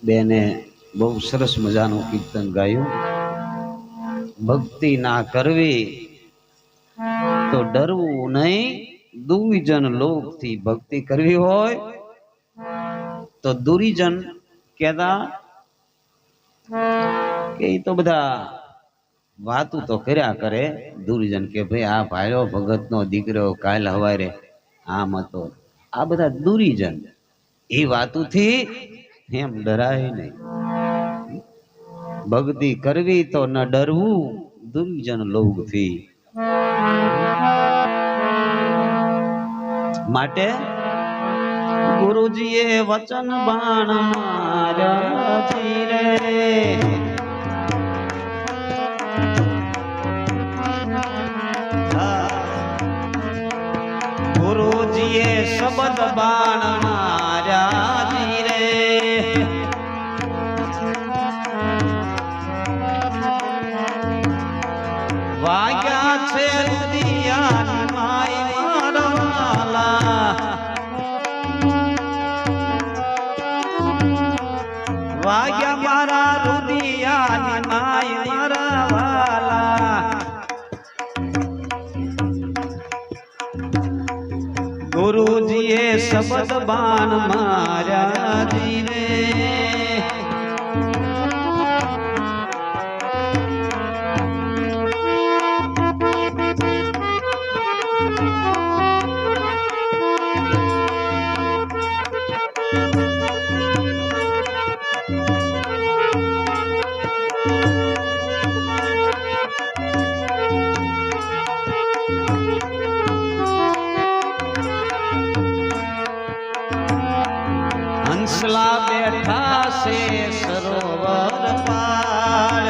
બેને બહુ સરસ મજાનું કીર્તન ગાયું। ભક્તિ ના કરવી તો ડરવું નહીં દુર્જન લોકથી। ભક્તિ કરવી હોય તો દુર્જન કહેતા કે તો બધા વાતું તો કર્યા કરે। દુર્જન કે ભાઈ આ ભાઈઓ ભગતનો દીકરો કાલ હવારે આમ હતો, આ બધા દુર્જન। એ વાતુથી એમ ડરાય નહીં। ભક્તિ કરવી તો ન ડરવું દુર્જન લોગથી। માટે ગુરુજીએ વચન બાણ માર્યા રે। ગુરુજીએ શબ્દ બાણ માર્યા રે। વાગ્યા છે રુદિયાની માય મારવાલા। વાગ્યા મારા રુદિયાની માય મારવાલા। ગુરુજીએ શબ્દ બાણ માર્યા રે। હંસલા બેઠા છે સરોવર પાર।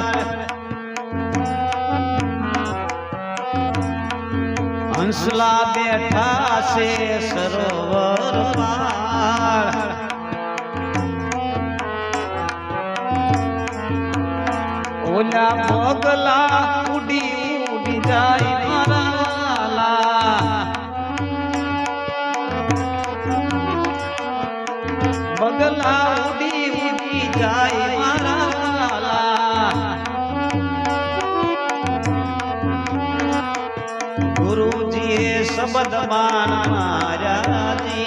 હંસલા બેઠા છે સરોવર પાર। ઓલા બગલા ઉડી ઉડી જાય મારા। બગલા ઉડી ઉડી જાય મારા। ગુરુજીએ શબ્દ બાણ માર્યા રે।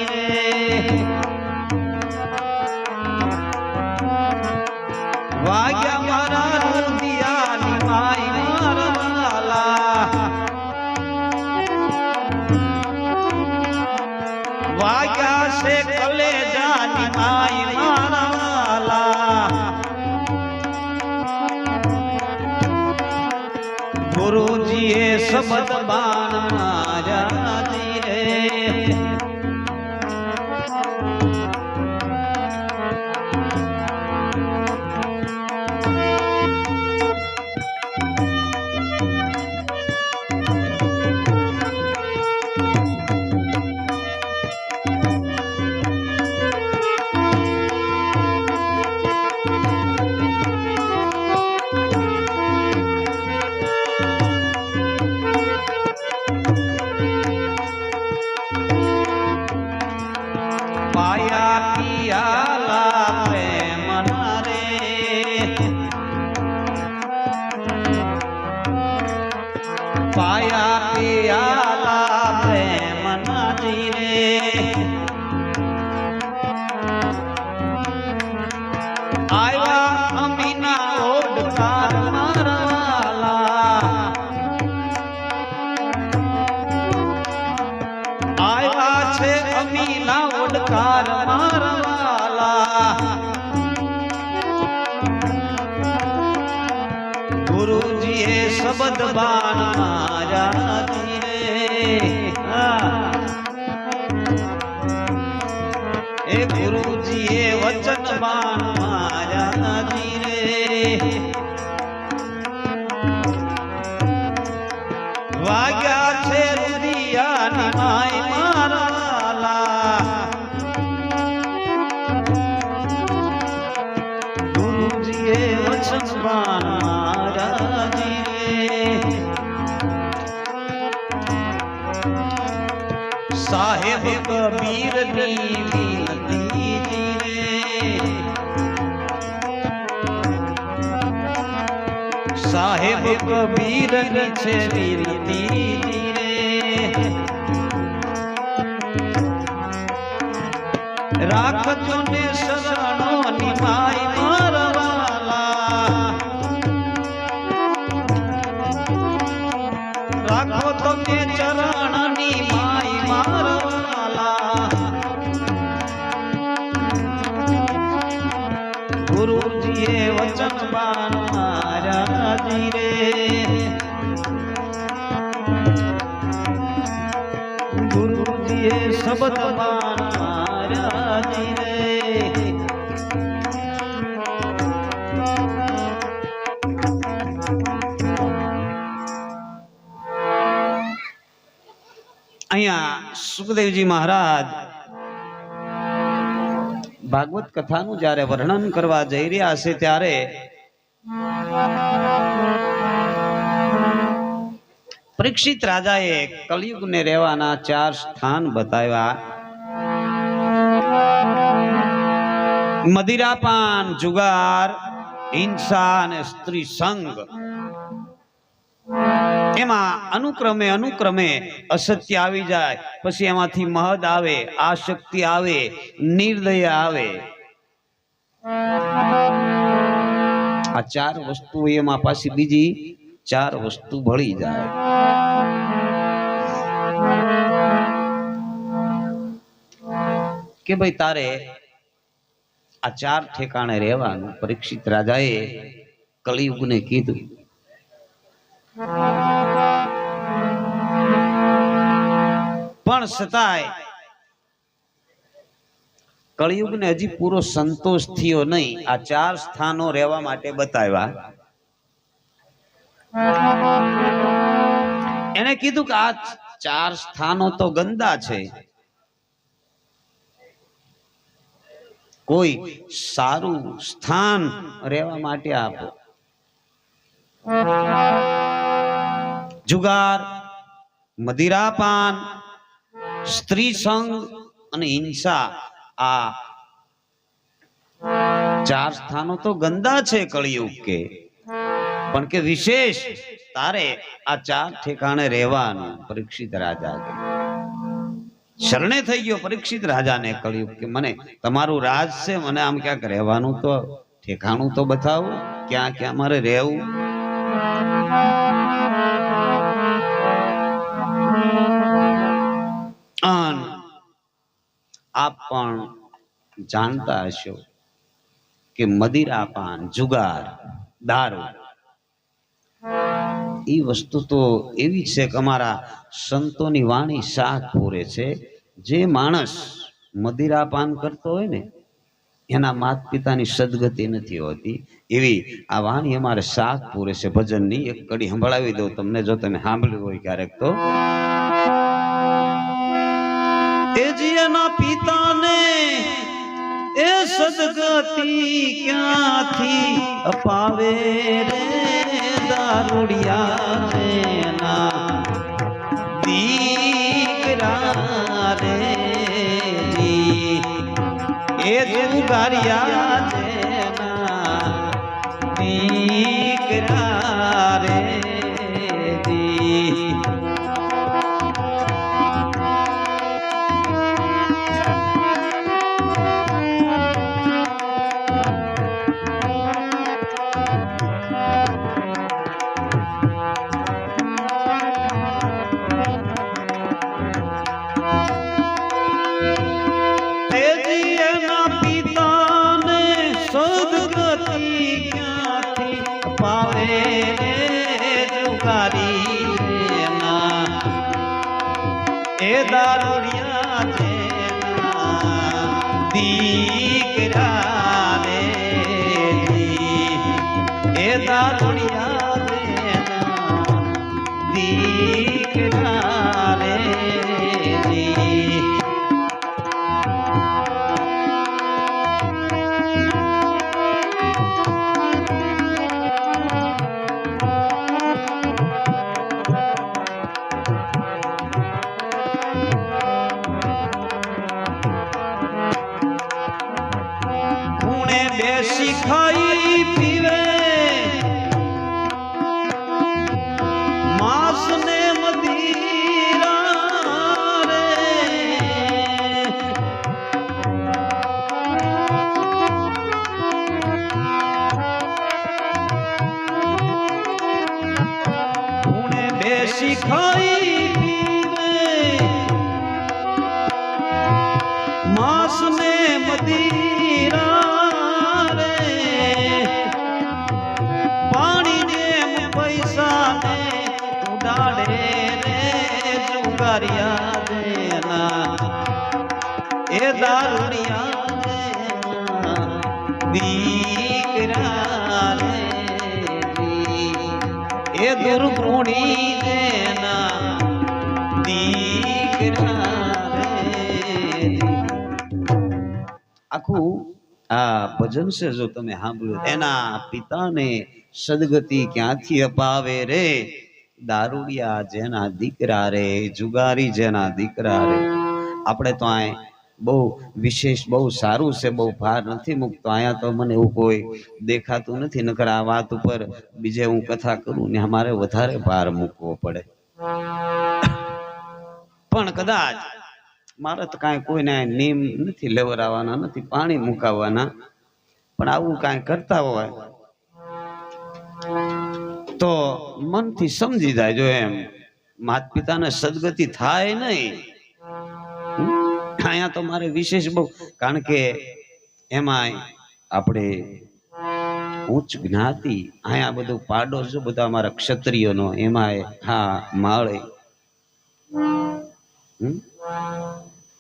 વાગ્યા મારા રુદિયાની માય મારવાલા। વાગ્યા છે કલેજાની માય મારવાલા। ગુરુજીએ શબ્દ બાણ માર્યા રે। પાયા પિયાલા પ્રેમના રે। પાયા પિયાલા પ્રેમના રે। આયા અમીના ઓડકાર મારવાલા। આયા છે અમીના ઓડકાર મારવાલા। ગુરુજીએ શબ્દ બાણ માર્યા રે। એ ગુરુજીએ વચન બાણ માર્યા રે। વાગ્યા છે રુદિયાની માય મારવાલા। ગુરુજીએ વચન બાણ માર્યા રે। સાહેબ કબીરની વિનતી રે। સાહેબ કબીરની છે વિનતી રે રાખજો ને શરણો નિમાય મારવાલા રાખો તમે ચરણની માય મારવાલા ગુરુજીએ વચન મારાજી રે ગુરુજીએ શબ્દ મારાજી રે અહીંયા સુખદેવજી મહારાજ ભાગવત કથાનું જ્યારે વર્ણન કરવા જઈ રહ્યા છે ત્યારે પરીક્ષિત રાજાએ કલિયુગને રહેવાના 4 સ્થાન બતાવ્યા. મદિરાપાન, જુગાર, હિંસા અને સ્ત્રી સંગ. એમાં અનુક્રમે અસત્ય આવી જાય, પછી એમાંથી મહદ આવે, આશક્તિ આવે, નિર્દય આવે. આ 4 વસ્તુ એમાં પાછી બીજી 4 વસ્તુ ભળી જાય. કે ભાઈ તારે આ 4 ઠેકાણે રહેવાનું પરીક્ષિત રાજાએ કલિયુગને કીધું. પણ છતાંય કળિયુગને હજી પૂરો સંતોષ થયો નહીં. આ 4 સ્થાનો રહેવા માટે બતાવ્યા. એને કીધું કે આ 4 સ્થાનો તો ગંદા છે, કોઈ સારું સ્થાન રહેવા માટે આપો. જુગાર, મદિરાપાન, સ્ત્રી સંગ અને હિંસા, આ 4 સ્થાનો તો ગંદા છે કળિયુગ કે, પણ કે વિશેષ તારે આ 4 ઠેકાણે રહેવાનું. પરીક્ષિત રાજા કે શરણે થઈ ગયો પરીક્ષિત રાજાને કળિયુગ કે મને તમારું રાજ છે, મને આમ ક્યાંક રહેવાનું તો ઠેકાણું તો બતાવો, ક્યાં ક્યાં મારે રહેવું. આપ પણ જાણતા હશો કે મદિરાપાન, જુગાર, દારૂ એ વસ્તુ તો એવી છે કે અમારા સંતોની વાણી શાક પૂરે છે. જે માણસ મદિરાપાન કરતો હોય ને એના માત પિતાની સદગતિ નથી હોતી. એવી આ વાણી અમારે શાક પૂરે છે. ભજનની એક કડી સંભળાવી દઉં તમને, જો તમે સાંભળ્યું હોય ક્યારેક તો. એના પિતાને એ સદગતિ ક્યાંથી અપાવે રે દારૂડિયા જેના દીકરા રે જી, એ જુગારિયા જેના દીકરા રે જી. એ દારૂડિયા જેના દીકરા રે જી, એ દારૂડિયા જેના દીકરા રે જી. બેસી ખાઈ પીવે માંસ ને મદિરા રે પાણી ને પૈસા ને ઉડાડે રે જુગારિયા દેના એ દારૂડિયા દીકરા રે એ દુર્ગુણી દેના દીકરા રે આખું આ ભજન છે જો તમે સાંભળ્યું એના પિતાને સદગતિ ક્યાંથી અપાવે રે દારૂડિયા જેના દીકરા રે જુગારી જેના દીકરા રે આપણે તો આ બહુ વિશેષ બહુ સારું છે બહુ ભાર નથી મૂકતો અહીંયા તો મને એવું કોઈ દેખાતું નથી નકર આ વાત ઉપર બીજે હું કથા કરું ને અમારે વધારે ભાર મૂકવો પડે પણ કદાચ મારે તો કાંઈ કોઈને નીમ નથી લેવરાવાના નથી પાણી મુકાવવાના પણ આવું કાંઈ કરતા હોય તો મનથી સમજી જાય જો એમ માતા પિતાને સદગતિ થાય નહીં અહીંયા તો મારે વિશેષ બહુ કારણ કે એમાં આપણે ઉચ્ચ જ્ઞાતિ અહીંયા બધું પાડો છે બધા અમારા ક્ષત્રિયોનો એમાં હા માળે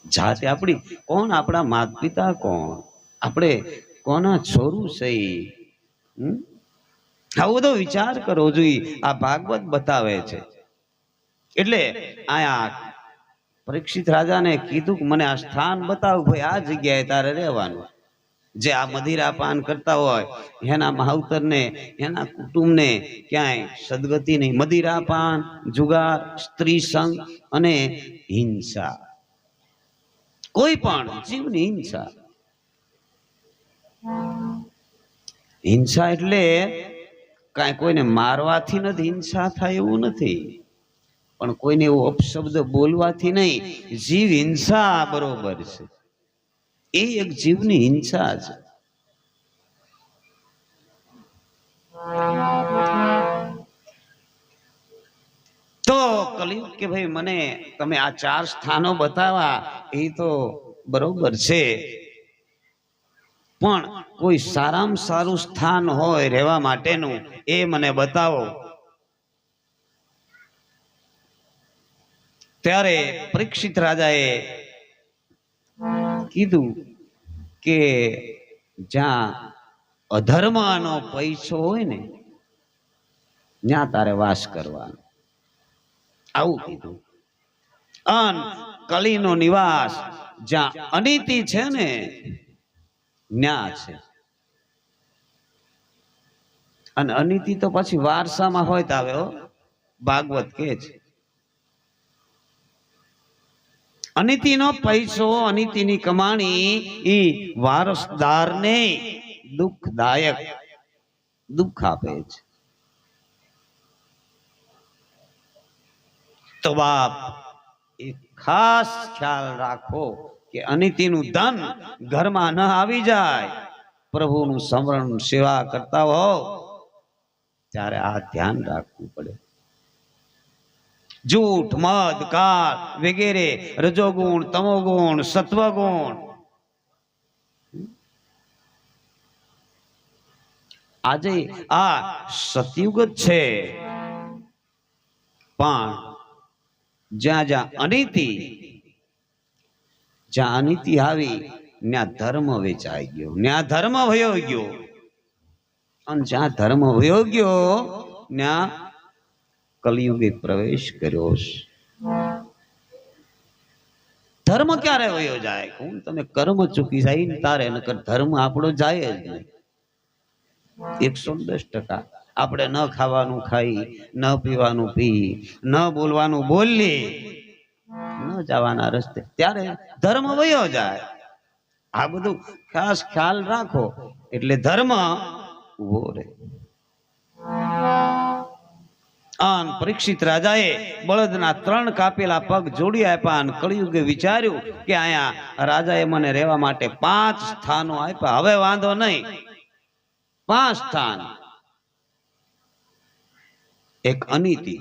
જાતે આપણી કોણ આપણા માતા પિતા કોણ આપણે કોના છોરું છે આવો બધો વિચાર કરવો જોઈએ આ ભાગવત બતાવે છે એટલે આયા પરીક્ષિત રાજાને કીધું કે મને આ સ્થાન બતાવ ભાઈ આ જગ્યાએ તારે રહેવાનું જે આ મદિરા પાન કરતા હોય એના માવતરને એના કુટુંબને ક્યાંય સદગતિ નહીં મદિરા પાન જુગાર સ્ત્રી સંગ અને હિંસા કોઈ પણ જીવની હિંસા હિંસા એટલે કાંઈ કોઈને મારવાથી નથી હિંસા થાય એવું નથી પણ કોઈને એવો અપશબ્દ બોલવાથી નહીં જીવ હિંસા બરોબર છે એ એક જીવની હિંસા છે તો કલિયુગ કે ભાઈ મને તમે આ 4 સ્થાનો બતાવા એ તો બરોબર છે પણ કોઈ સારામાં સારું સ્થાન હોય રહેવા માટેનું એ મને બતાવો ત્યારે પરીક્ષિત રાજાએ કીધું કે જ્યાં અધર્મનો પૈસો હોય ને ત્યાં તારે વાસ કરવાનો આવું કીધું અન કલીનો નિવાસ જ્યાં અનીતિ છે ને ન્યા છે અને અનીતિ તો પછી વારસામાં હોય તો આવે ભાગવત કે છે અનીતિનો પૈસો અનીતિની કમાણી ઈ વારસદારને દુઃખદાયક દુઃખ આપે છે તો બાપ એક ખાસ ખ્યાલ રાખો કે અનીતિનું ધન ઘરમાં ન આવી જાય પ્રભુનું સ્મરણ સેવા કરતા હો ત્યારે આ ધ્યાન રાખવું પડે झूठ मद कार वगैरह रजोगुण तमोगुण सत्वगुण આજે આ સતયુગ છે પણ જ્યાં જ્યાં અનીતિ આવી ત્યાં ધર્મ વેચાઈ ગયો ત્યાં ધર્મ વયો ગયો અને જ્યાં ધર્મ વયો ગયો ત્યાં કલિયુગે પ્રવેશ કર્યો ધર્મ ક્યારે વયો જાય કોણ તમે કર્મ ચૂકી જાય ને તારે નકર ધર્મ આપણો જાય જ નહીં 110% આપણે ન ખાવાનું ખાઈ ન પીવાનું પી ન બોલવાનું બોલી ન જવાના રસ્તે ત્યારે ધર્મ વયો જાય આ બધું ખાસ ખ્યાલ રાખો એટલે ધર્મ ઉભો રહે આન પરીક્ષિત રાજાએ બળદના 3 કાપેલા પગ જોડી આપ્યા અને કળિયુગે વિચાર્યું કે આયા રાજાએ મને રહેવા માટે 5 સ્થાનો આપ્યા હવે વાંધો નહીં 5 સ્થાન એક અનીતિ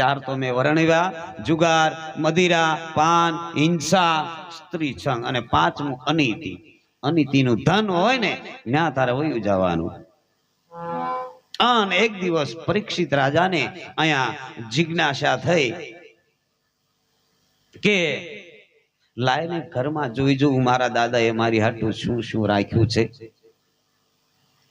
ચાર તો મેં વર્ણવ્યા: જુગાર, મદિરા, પાન, હિંસા, સ્ત્રી સંગ, અને પાંચમું અનીતિ. અનીતિનું ધન હોય ને ત્યાં તારે વયું જવાનું. અને એક દિવસ પરીક્ષિત રાજાને અહીંયા જિજ્ઞાસા થઈ કે લાઈને ઘરમાં જોઈ જોઉં મારા દાદાએ મારી હાટું શું શું રાખ્યું છે.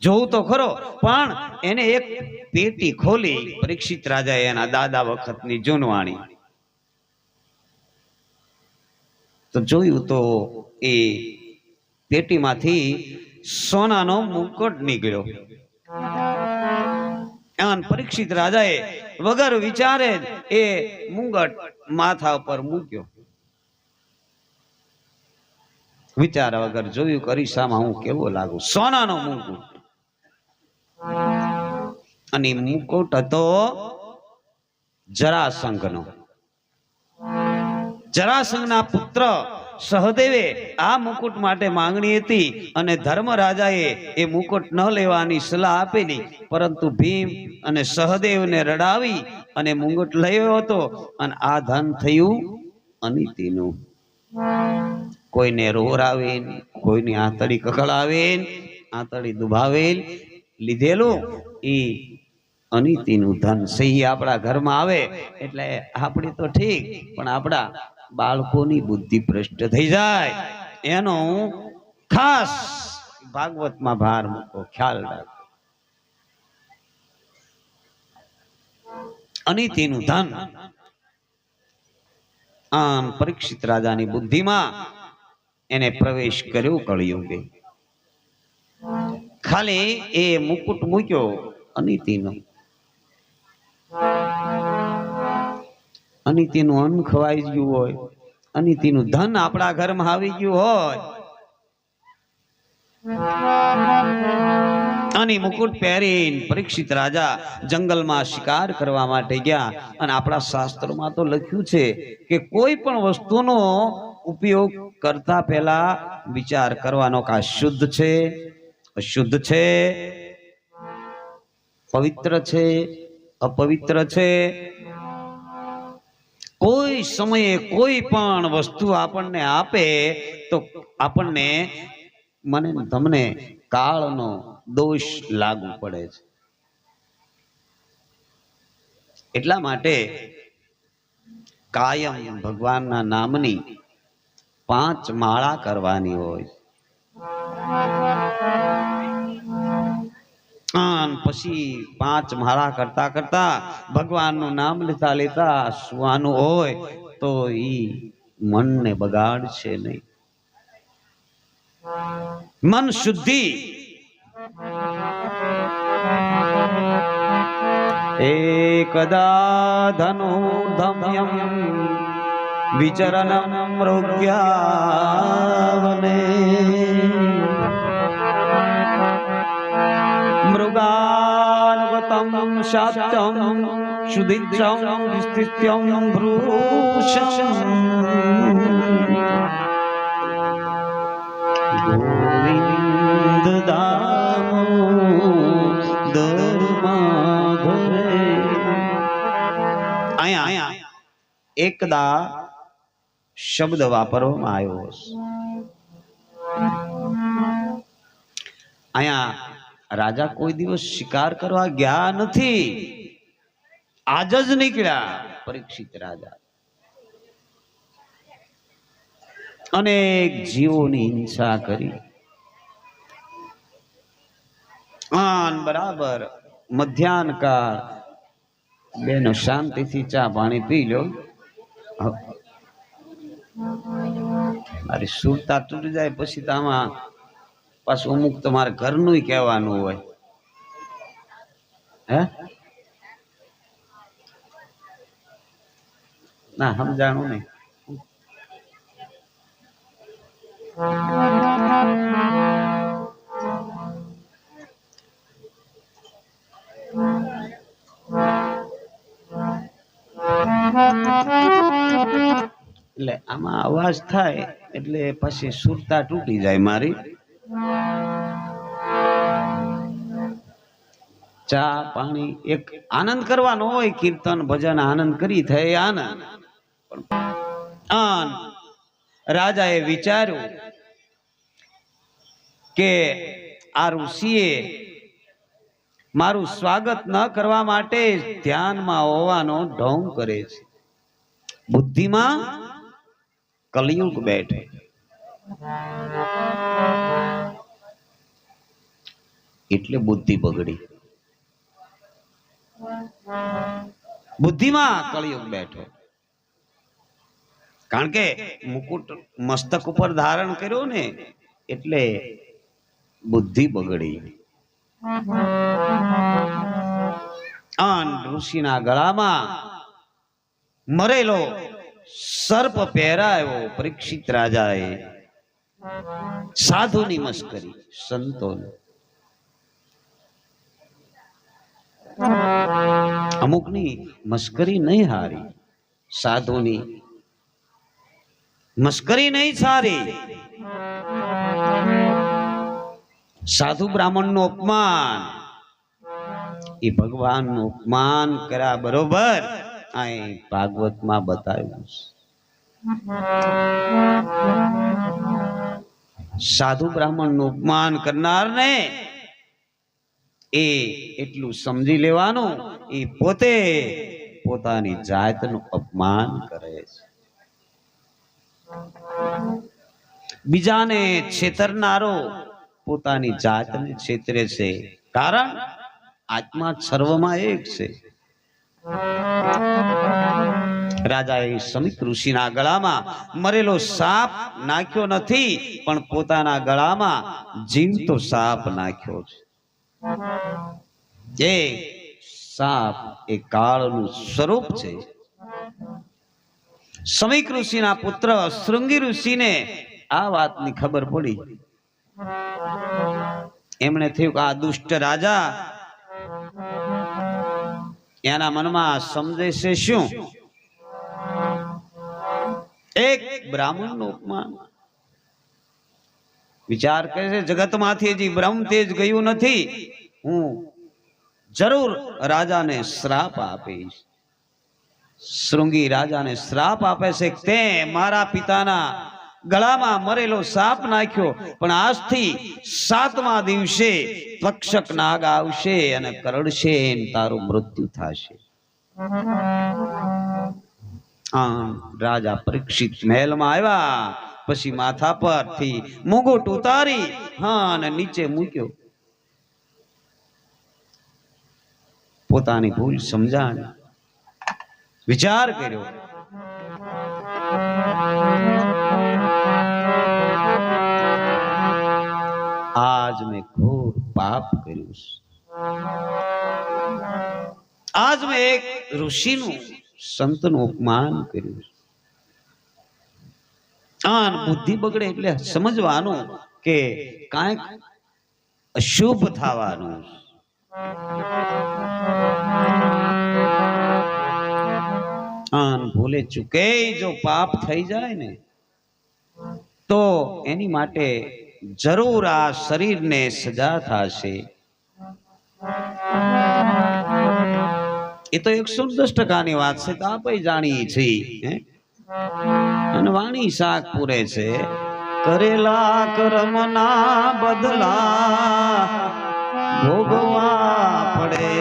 જોવું તો ખરો, પણ એને એક પેટી ખોલી પરીક્ષિત રાજાએ એના દાદા વખતની જૂનવાણી તો જોયું તો એ પેટીમાંથી સોનાનો મુકટ નીકળ્યો. અને પરીક્ષિત રાજાએ વગર વિચારે એ મુંગટ માથા પર મૂક્યો. વિચાર વગર જોયું કે અરીસામાં હું કેવો લાગુ. સોનાનો મુકુટ, અને મુકુટ હતો જરાસંઘનો. જરાસંઘના પુત્ર સહદેવે આ મુકુટ માટે માંગણી હતી અને ધર્મરાજાએ એ મુકુટ ન લેવાની સલાહ આપેલી, પરંતુ ભીમ અને સહદેવને રડાવી અને મુકુટ લયો હતો. અને આ ધન થયું અનીતિનું. કોઈને રોરાવેન, કોઈની આંતળી કકળાવેન, આંતળી દુભાવેલ લીધેલું એ અનીતિનું ધન. સહી આપણા ઘરમાં આવે એટલે આપણી તો ઠીક, પણ આપણા બાળકોની બુદ્ધિ ભ્રષ્ટ થઈ જાય. એનો ખાસ ભાગવતમાં ભાર મૂકો, ખ્યાલ રાખો. અનીતિનું ધન આમ પરીક્ષિત રાજાની બુદ્ધિમાં એને પ્રવેશ કર્યો કળિયુગે. ખાલી એ મુકુટ મૂક્યો અનીતિનો. અનીતિનું અન્ન ખવાઈ ગયું હોય, અનીતિનું ધન આપણા ઘરમાં આવી ગયું હોય, અને મુકુટ પહેરીને પરીક્ષિત રાજા જંગલમાં શિકાર કરવા માટે ગયા. અને આપણા શાસ્ત્રોમાં તો લખ્યું છે કે કોઈ પણ વસ્તુનો ઉપયોગ કરતા પહેલા વિચાર કરવાનો કે આ શુદ્ધ છે, અશુદ્ધ છે, પવિત્ર છે, અપવિત્ર છે. કોઈ સમયે કોઈ પણ વસ્તુ આપણને આપે તો આપણને મને તમને કાળનો દોષ લાગુ પડે છે. એટલા માટે કાયમ ભગવાનના નામની 5 માળા કરવાની હોય. પછી 5 માળા કરતા કરતા ભગવાનનું નામ લેતા લેતા સુવાનું હોય તો ઈ મનને બગાડશે નહીં. મન શુદ્ધિ એકદા ધનુર્ધમ્યમ વિચરણમ મૃગ્યાવને મૃગાનુગતમ શાત્યમ શુદ્ધિચ્છમ વિસ્તિત્યમ ભૃશમ ગોવિંદ દામોદરમાધવે. અહીંયા એકદા શબ્દ વાપરવામાં આવ્યો છે. અહીંયા રાજા કોઈ દિવસ શિકાર કરવા ગયા નથી, આજ જ નીકળ્યા પરીક્ષિત રાજા. અનેક જીવોની હિંસા કરી. બરાબર મધ્યાહન કાળ બેનો શાંતિથી ચા પાણી પી લો. મારી સુરતા તૂટી જાય પછી તો આમાં પાછું અમુક તમારે ઘરનું કહેવાનું હોય. હે ના સમજાણું નહીં. એટલે આમાં અવાજ થાય એટલે પછી સુરતા તૂટી જાય મારી. ચા પાણી એક આનંદ કરવાનો હોય, કીર્તન ભજન આનંદ કરી થાય આનંદ. રાજાએ વિચાર્યું કે આ ઋષિએ મારું સ્વાગત ન કરવા માટે ધ્યાનમાં હોવાનો ઢોંગ કરે છે. બુદ્ધિમાં કલયુગ બેઠે. એટલે બુદ્ધિ બગડી. બુદ્ધિમાં કળિયુગ બેઠો. કારણ કે મુકુટ મસ્તક ઉપર ધારણ કર્યો ને એટલે બુદ્ધિ બગડી. ઋષિના ગળામાં મરેલો સર્પ પહેરાયો પરીક્ષિત રાજાએ. સાધુની મસ્કરી, સંતોની. અમુકની મસ્કરી નહીં હારી, સાધુની મસ્કરી નહીં સારી. સાધુ બ્રાહ્મણ નું અપમાન એ ભગવાન નું અપમાન કર્યા બરોબર અહીં ભાગવતમાં બતાવ્યું. સાધુ બ્રાહ્મણ નું અપમાન કરનાર ને એ એટલું સમજી લેવાનું એ પોતે પોતાની જાતનું અપમાન કરે છે. બીજાને છેતરનારો પોતાની જાતને છેતરે છે. કારણ આત્મા સર્વમાં એક છે. રાજાએ સમિત ઋષિના ગળામાં મરેલો સાપ નાખ્યો નથી, પણ પોતાના ગળામાં જીવતો સાપ નાખ્યો છે. જે સાપ એ કાળનું સ્વરૂપ છે. સમીક ઋષિના પુત્ર શૃંગી ઋષિને આ વાતની ખબર પડી. એમણે થયું કે આ દુષ્ટ રાજા એના મનમાં સમજે છે શું? એક બ્રાહ્મણ નું અપમાન. વિચાર કરે છે જગતમાંથી હજી બ્રહ્મ તેજ ગયું નથી, હું જરૂર રાજાને શ્રાપ આપીશ. શૃંગી રાજાને શ્રાપ આપે છે કે તે મારા પિતાના ગળામાં મરેલો સાપ નાખ્યો, પણ આજથી 7મા દિવસે તક્ષક નાગ આવશે અને કરડશે અને તારું મૃત્યુ થશે. રાજા પરીક્ષિત મહેલમાં આવ્યા. પછી માથા પરથી મુગુટ ઉતારી અને નીચે મૂક્યો. પોતાની ભૂલ સમજાણી, વિચાર કર્યો. આજ મેં ઘોર પાપ કર્યું. આજ મેં એક ઋષિનું સંતનું અપમાન કર્યું. બુદ્ધિ બગડે એટલે સમજવાનું કે કાંઈક અશુભ થવાનું. ભૂલે ચૂકે જો પાપ થઈ જાય ને તો એની માટે જરૂર આ શરીરને સજા થશે. એ તો 110% વાત છે, તો આપણે જાણીએ છીએ. અને વાણી શાક પૂરે છે, કરેલા કર્મના બદલા ભોગવા પડે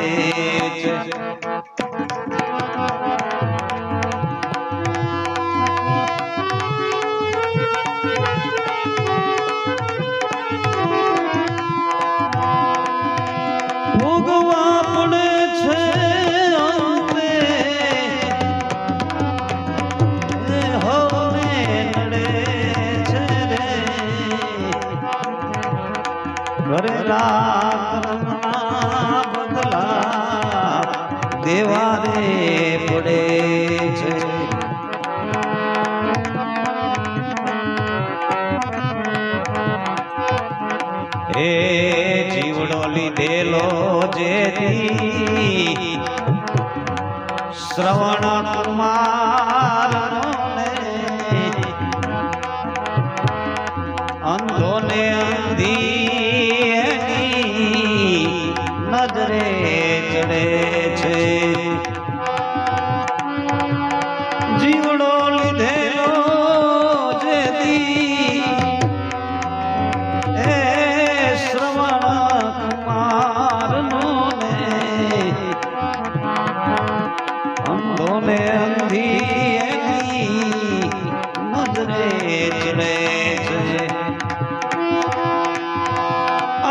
છે. ભોગવા પડે છે બદલા દેવા દે પડે છે. હે જીવડો લીધેલો જેથી શ્રવણ કુમાર અંધોને અંધી નજરે રે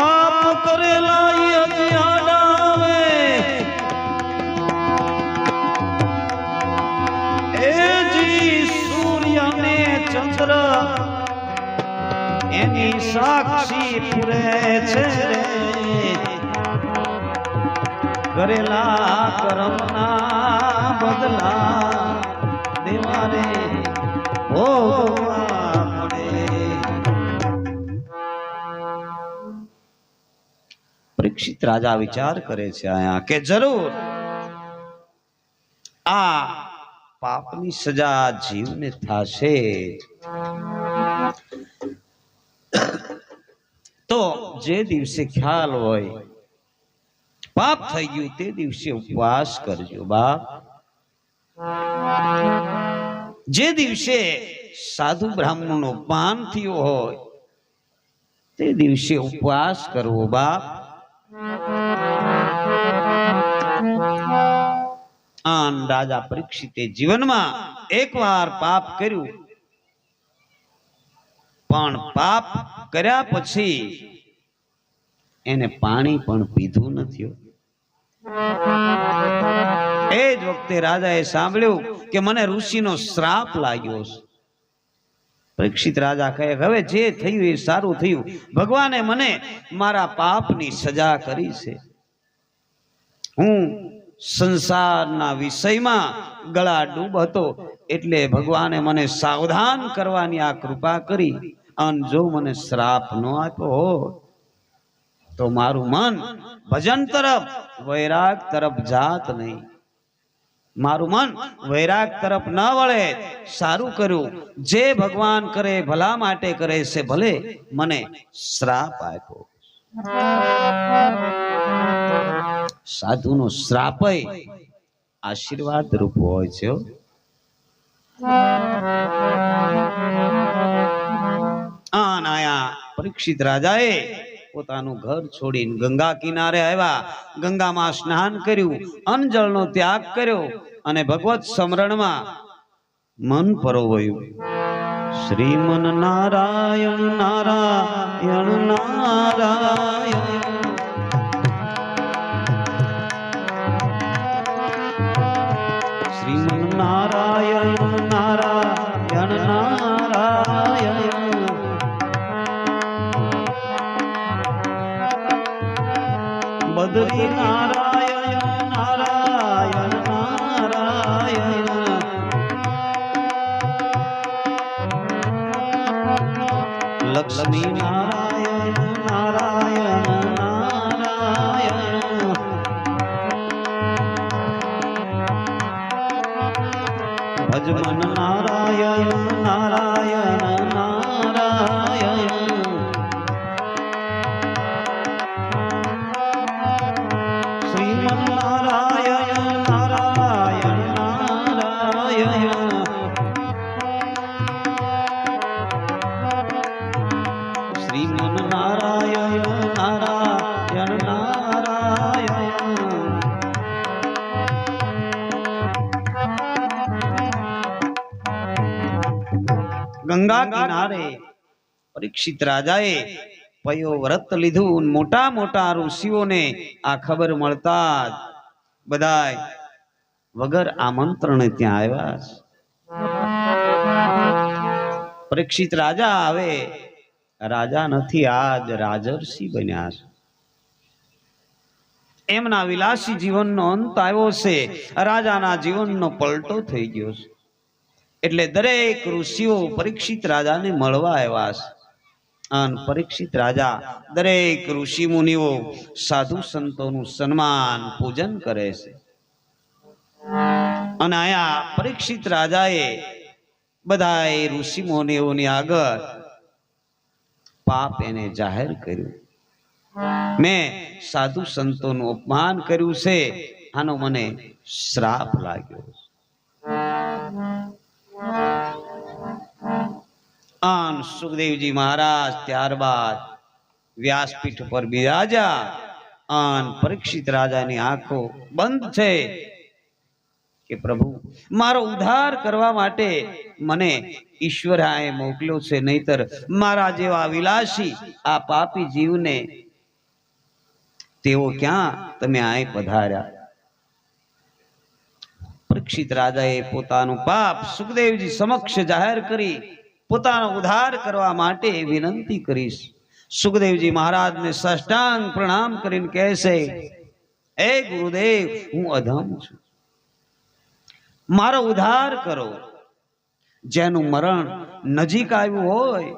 આપ કરેલા યજ્ઞાડાવે એજી સૂર્ય ને ચંદ્ર એની સાક્ષી પૂરે છે રે કરેલા કર્મના બદલા દેવારે ભોગવા પડે. પરીક્ષિત રાજા વિચાર કરે છે આયા કે જરૂર આ પાપની સજા જીવને થાશે તો જે દિવસે ખ્યાલ હોય પાપ થઈ ગયું તે દિવસે ઉપવાસ કરજો બાપ. જે દિવસે સાધુ બ્રાહ્મણ નો અપમાન થયો હોય તે દિવસે ઉપવાસ કરવો બાપ. આન રાજા પરીક્ષિતે જીવનમાં એકવાર પાપ કર્યું પણ પાપ કર્યા પછી એને પાણી પણ પીધું નથી. એ જ વખતે રાજાએ સાંભળ્યું કે મને ઋષિનો શ્રાપ લાગ્યો છે. પરીક્ષિત રાજા કહે હવે જે થયું એ સારું થયું. ભગવાને મને મારા પાપની સજા કરી છે. હું સંસારના વિષયમાં ગળા ડૂબ હતો એટલે ભગવાને મને સાવધાન કરવાની આ કૃપા કરી. અને જો મને શ્રાપ ન આપ્યો હોત તો મારું મન ભજન તરફ વૈરાગ તરફ જાત નહીં. મારું મન વૈરાગ તરફ ન વળે. સારું કર્યું જે ભગવાન કરે ભલા માટે કરે છે ભલે મને શ્રાપ આપ્યો. સાધુનો શ્રાપ આશીર્વાદ રૂપ હોય છે. આયા પરીક્ષિત રાજાએ પોતાનું ઘર છોડીને ગંગા કિનારે આવ્યા. ગંગામાં સ્નાન કર્યું, અન્નજળનો ત્યાગ કર્યો અને ભગવત સ્મરણમાં મન પરોવાયું. શ્રીમન નારાયણ નારાયણ નારાયણ શ્રીમન નારાયણ નારાયણ નારાયણ બદ્રી નારાયણ નારાયણ નારાયણ લક્ષ્મી નારાયણ નારાયણ નારાયણ ભજમન નારાયણ નારાયણ નારાયણ શ્રીમન નારાયણ નારાયણ નારાયણ શ્રીમન નારાયણ નારાયણ નારાયણ ગંગા કિનારે પરીક્ષિત રાજાએ પયો વ્રત લીધું. મોટા મોટા ઋષિઓને આ ખબર મળતા જ બધાય વગર આમંત્રણે ત્યાં આવ્યા. પરીક્ષિત રાજા હવે રાજા નથી, આજ રાજર્ષિ બન્યા છે. એમના વિલાસી જીવનનો અંત આવ્યો છે. રાજાના જીવનનો પલટો થઈ ગયો છે. એટલે દરેક ઋષિઓ પરીક્ષિત રાજાને મળવા આવ્યા છે. અને પરીક્ષિત રાજા દરેક ઋષિ મુનિઓ સાધુ સંતોનું સન્માન પૂજન કરે છે. અને આયા પરીક્ષિત રાજાએ બધાય ઋષિ મુનિઓની આગળ પાપ એને જાહેર કર્યું. મેં સાધુ સંતોનું અપમાન કર્યું છે, આનો મને શ્રાપ લાગ્યો. આન સુખદેવજી મહારાજ ત્યારબાદ વ્યાસપીઠ પર બિરાજ્યા. આન પરીક્ષિત રાજાની આંખો બંધ છે કે પ્રભુ મારો ઉદ્ધાર કરવા માટે મને ઈશ્વરાએ મોકલ્યો છે, નહીતર મારા જેવા વિલાસી આ પાપી જીવને તેઓ ક્યાં તમે આય પધાર્યા? પરીક્ષિત રાજાએ પોતાનું પાપ સુખદેવજી સમક્ષ જાહેર કરી પોતાનો ઉદ્ધાર કરવા માટે વિનંતી કરીશ. સુખદેવજી મહારાજને સાષ્ટાંગ પ્રણામ કરીને કહે છે, હે ગુરુદેવ, હું અધમ છું, મારો ઉદ્ધાર કરો. જેનું મરણ નજીક આવ્યું હોય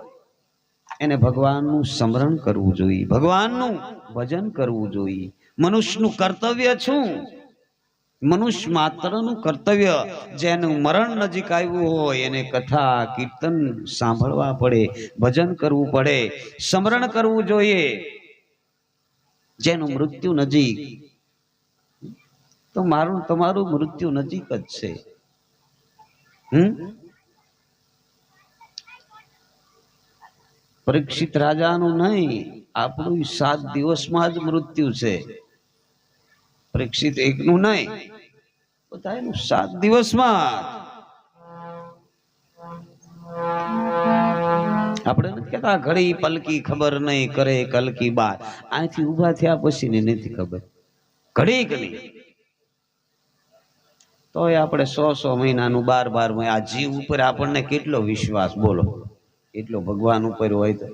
એને ભગવાનનું સ્મરણ કરવું જોઈએ, ભગવાનનું ભજન કરવું જોઈએ. મનુષ્યનું કર્તવ્ય શું? મનુષ્ય માત્રનું કર્તવ્ય જેનું મરણ નજીક આવ્યું હોય એને કથા કીર્તન સાંભળવા પડે, ભજન કરવું પડે, સ્મરણ કરવું જોઈએ. જેનું મૃત્યુ નજીક, તો મારું તમારું મૃત્યુ નજીક જ છે. પરીક્ષિત રાજાનું નહીં, આપણું 7 દિવસમાં જ મૃત્યુ છે. પરીક્ષિત એકનું નહીં, બધાનું 7 દિવસમાં. આપણે નથી કહેતા ઘડી પલકી ખબર નહીં કરે કલકી બાર. અહીંથી ઉભા થયા પછી ને નથી ખબર ઘડી નહીં. તોય આપણે 100 મહિનાનું 12 આ જીવ ઉપર આપણને કેટલો વિશ્વાસ, બોલો, એટલો ભગવાન ઉપર હોય તો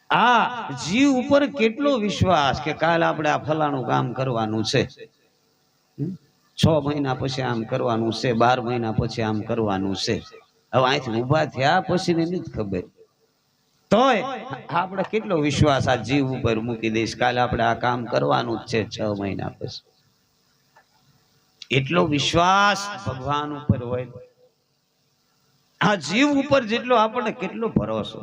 આ જીવ ઉપર કેટલો વિશ્વાસ કે કાલ આપણે આ ફલાણું કામ કરવાનું છે, 6 મહિના પછી આમ કરવાનું છે, 12 મહિના પછી આમ કરવાનું છે. હવે અહીંથી ઉભા થયા પછી ને નથી ખબર, તોય આપણે કેટલો વિશ્વાસ આ જીવ ઉપર મૂકી દઈશ, કાલે આપણે આ કામ કરવાનું જ છે 6 મહિના પછી. એટલો વિશ્વાસ ભગવાન ઉપર હોય. આ જીવ ઉપર જેટલો આપણને કેટલો ભરોસો,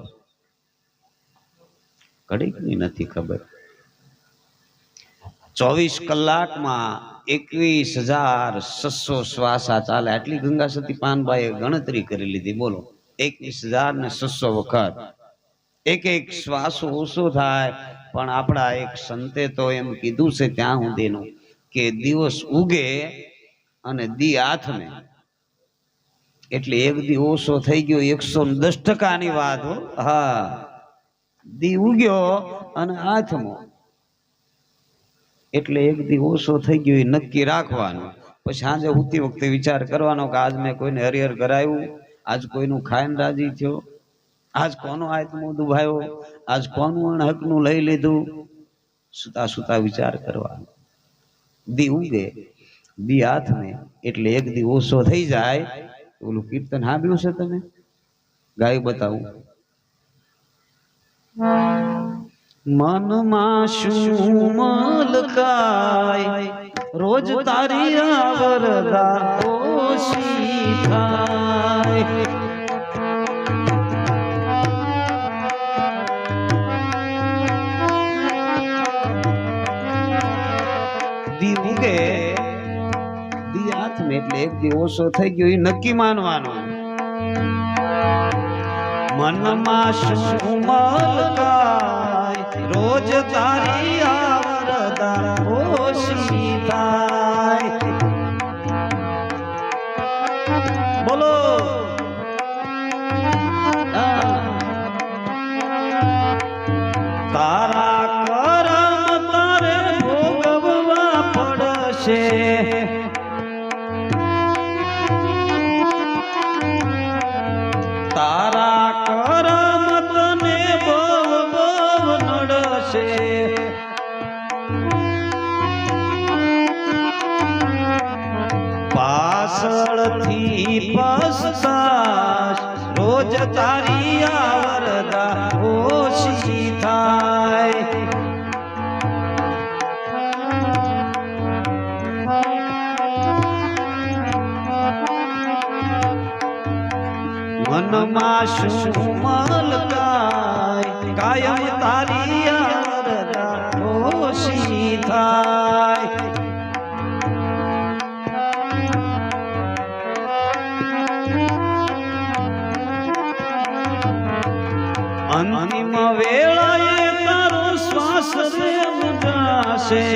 ઘડીકની નથી ખબર. 24 કલાકમાં 21,600 શ્વાસા ચાલે. આટલી ગંગા સતી પાનબાઈએ ગણતરી કરી લીધી. બોલો, 21,600 વખત એક શ્વાસો ઓછો થાય. પણ આપણા એક સંતે તો એમ કીધું છે ત્યાં સુધીનું કે દિવસ ઉગે અને દી આથમે એટલે એક દી ઓછો થઈ ગયો 110%ની વાત. હા, દી ઉગ્યો અને આથમો એટલે એક દી ઓછો થઈ ગયો એ નક્કી રાખવાનું. પછી સાંજે ઉઠતી વખતે વિચાર કરવાનો કે આજ મેં કોઈને હરિહર કરાવ્યું, આજ કોઈનું ખાઈને રાજી થયો, આજ કોનો આત્મો દુભાયો, આજ કોનું અણહકનું લઈ લીધું. સુતા સુતા વિચાર કરવાનો. દી ઉગે દી હાથમે એટલે એક દી ઓછો થઈ જાય. ઓલું કીર્તન સાંભળ્યું છે તમે? ગાય બતાવું. મનમાં શું મલકાય રોજ તારી આવરદા ઓછી થાય. દી ઉગે દી હાથમે એટલે એક દી ઓછો થઈ ગયો એ નક્કી માનવાનું. મનમાં શું મલકાય રોજ તારી આવરદા ઓછી થાય. બોલો, તારા કરમ તારે ભોગવવા પડશે. તારા કરમ તને બહુ નડશે. પાછળથી પસ્તાશ રોજ તારી આવરદા ઓછી થાય. મનમાં શું મલકાય કાયમ તારી આવરદા ઓછી થાય. અંતિમ વેળાએ તારો શ્વાસ જશે.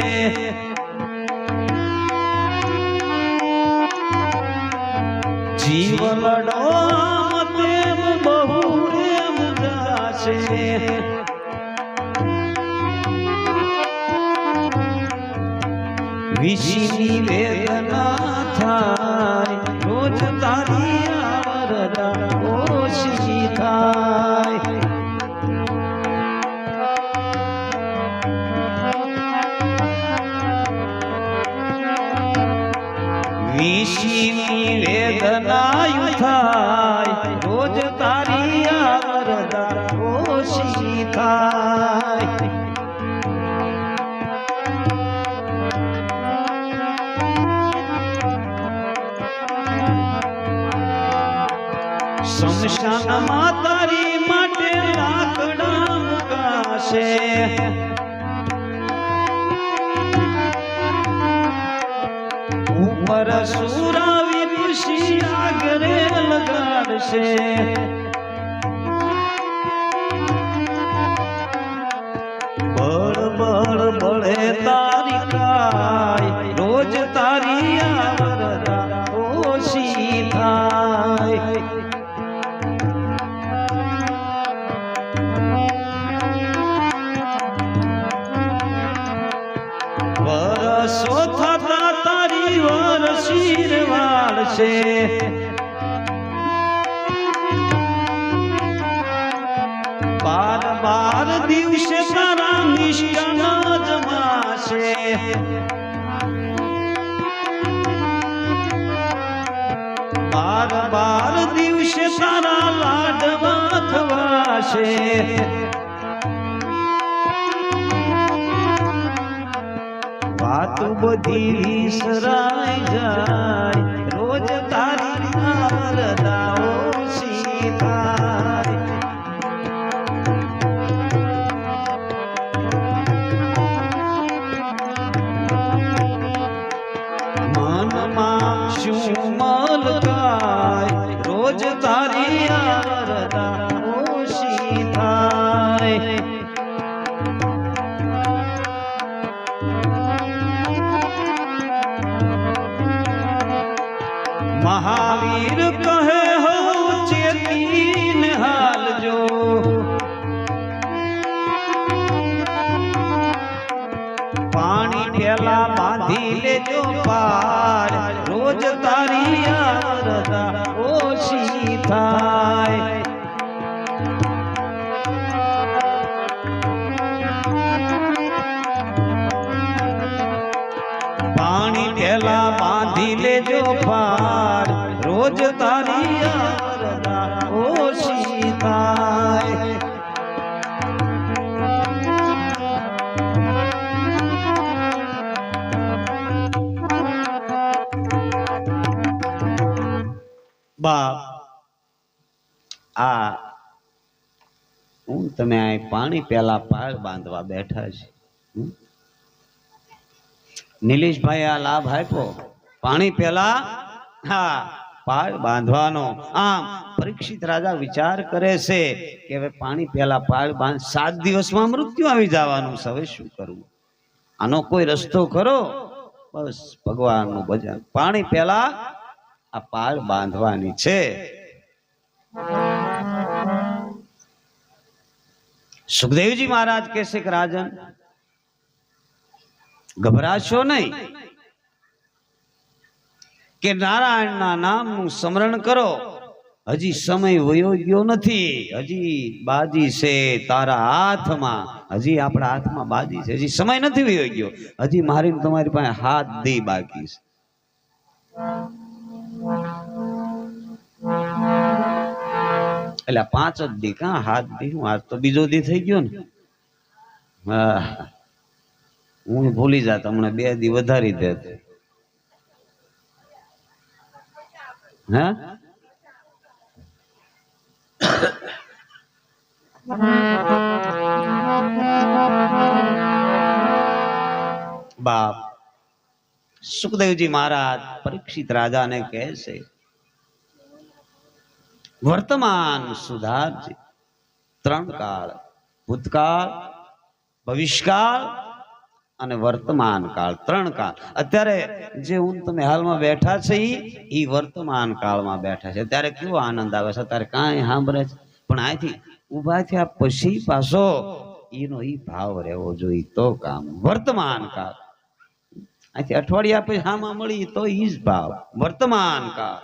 જીવ લડો છે વિશીની વેદના થાય રોજ તારી આવરદા ઓછી થાય વિશીની વેદના થાય રોજ તારી આવરદા ઓછી થાય શમશાનમાં તારી માટે લાકડા મુકાશે ઉપર સુરાવી ખુશી આગરે લગાડશે બળ બળ બળે તારી કાય રોજ તારી આવરદા ઓછી થાય વરસો થતા તારી વરસીર વાળશે બાર બાર દિવસે તારા નિષ્ઠા જમાશે બાર બાર દિવસે તારા લાડવા ખવાશે વાત બધી વિસરાઈ જાય રોજ તારી આવરદા ઓછી થાય મનમાં શું મલકાય રોજ તારી આવરદા ઓછી થાય મહાવીર કહે હો ચેતીને હાલજો પાણી પેલા બાંધી લેજો પાર રોજ તારી આવરદા ઓછી થાય પાણી પેલા બાંધી લેજો પાર રોજ તારી આવરદા ઓછી થાય બાપ આ હું તમે આ પાણી પેલા પાળ બાંધવા બેઠા છે નિલેશભાઈ આ લાભ આપ્યો પાણી પેલા હા પાળ બાંધવાનો આમ પરીક્ષિત રાજા વિચાર કરે છે કે હવે પાણી પેલા પાળ બાંધ 7 દિવસમાં મૃત્યુ આવી જવાનું છે હવે શું કરવું આનો કોઈ રસ્તો ખરો બસ ભગવાનનું ભજન પાણી પેલા આ પાળ બાંધવાની છે સુખદેવજી મહારાજ કહેશે કે રાજન ગભરાશો નહીં કે નારાયણના નામનું સ્મરણ કરો હજી સમય વયો ગયો નથી હજી બાજી છે તારા હાથમાં હજી આપણા હાથમાં બાજી છે હજી સમય નથી વયો ગયો હજી મારી તમારી પાસે હાથ દી બાકી છે એટલે 5 જ દી કા હાથ દી હું આજ તો બીજો દી થઈ ગયો ને હું ભૂલી જાત હમણાં 2 દી વધારી દેત હા બાપ સુખદેવજી મહારાજ પરીક્ષિત રાજાને કહે છે વર્તમાન સુધારજી 3 કાળ ભૂતકાળ ભવિષ્યકાળ અને વર્તમાન કાળ 3 કાળ અત્યારે જે હું તમે હાલમાં બેઠા છે ઈ વર્તમાન કાળમાં બેઠા છે ત્યારે કેવો આનંદ આવે છે અત્યારે કાંઈ સાંભળે છે પણ અહીંથી ઉભા થયા પછી પાછો એનો ઈ ભાવ રહેવો જોઈએ તો કામ. વર્તમાન કાળ આથી અઠવાડિયા પછી હામાં મળી તો ઈ જ ભાવ. વર્તમાન કાળ,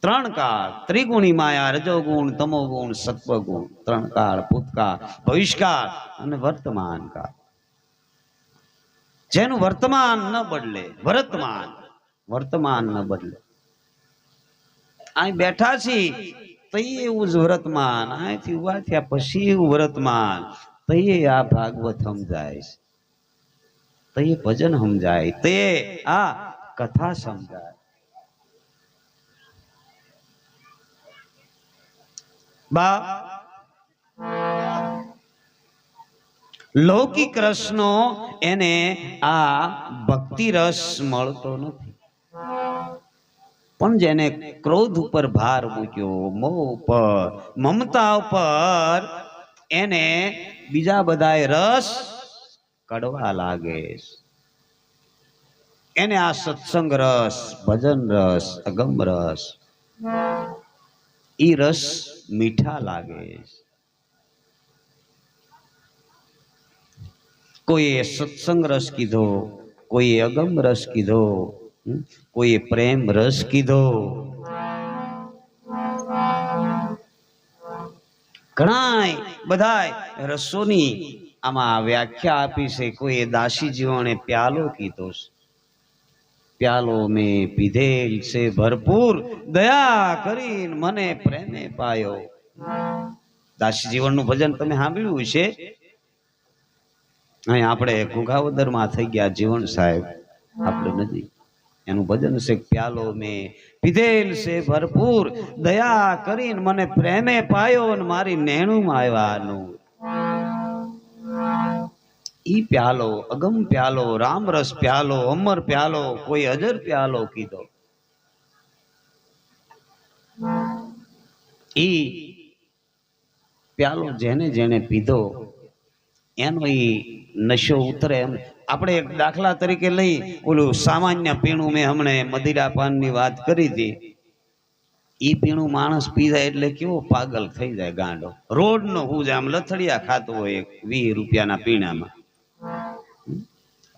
ત્રણ કાળ, ત્રિગુણી માયા, રજોગુણ, તમોગુણ, સત્વગુણ. ત્રણ કાળ, ભૂતકાળ, ભવિષ્યકાળ અને વર્તમાન કાળ. જેનું વર્તમાન ન બદલે, વર્તમાન ન બદલે. અહીં બેઠા છી તો એવું જ વર્તમાન, અહીંથી ઉભા થયા પછી એવું વર્તમાન. તો આ ભાગવત સમજાય, તો એ ભજન સમજાય, તે આ કથા સમજાય. બા લૌકિક રસનો એને આ ભક્તિ રસ મળતો નથી. પણ જેને ક્રોધ ઉપર ભાર મૂક્યો, મોહ ઉપર, મમતા ઉપર, એને બીજા બધા રસ કડવા લાગે. એને આ સત્સંગ રસ, ભજન રસ, અગમ રસ, ઈ રસ મીઠા લાગે. કોઈએ સત્સંગ રસ કીધો, કોઈએ અગમ રસ કીધો, કોઈએ પ્રેમ રસ કીધો. ઘણા બધાય રસોની આમાં વ્યાખ્યા આપી છે. કોઈએ દાસી જીવણે પ્યાલો કીધો છે. પ્યાલો મેં પીધેલ છે ભરપૂર, દયા કરીને મને પ્રેમે પાયો. દાસી જીવનનું ભજન તમે સાંભળ્યું છે. અહીં આપણે ઘોઘાવદરમાં થઈ ગયા જીવન સાહેબ, આપણે નથી. એનું ભજન છે પ્યાલો મેં પીધેલ છે ભરપૂર, દયા કરીને મને પ્રેમે પાયો ને મારી નેણુમાં આવ્યાનું. ઈ પ્યાલો, અગમ પ્યાલો, રામરસ પ્યાલો, અમર પ્યાલો, કોઈ અજર પ્યાલો કીધો. ઈ પ્યાલો જેને જેને પીધો એનો ઈ નશો ઉતરે. એમ આપણે એક દાખલા તરીકે લઈ, ઓલું સામાન્ય પીણું મેં હમણે મદિરા પાનની વાત કરી હતી. ઈ પીણું માણસ પી જાય એટલે કેવો પાગલ થઈ જાય, ગાંડો. રોડ નો હું આમ લથડિયા ખાતો હોય 20 રૂપિયાના પીણામાં.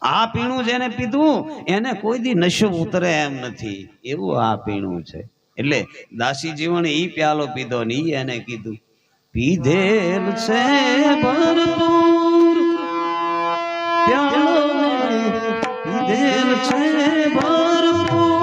આ પીણું જેને પીધું એને કોઈ દી નશો ઉતરે એમ નથી, એવું આ પીણું છે. એટલે દાસી જીવને ઈ પ્યાલો પીધો ને ઈ એને કીધું પીધેલ છે ભરપૂર, પ્યાલો પીધેલ છે ભરપૂર.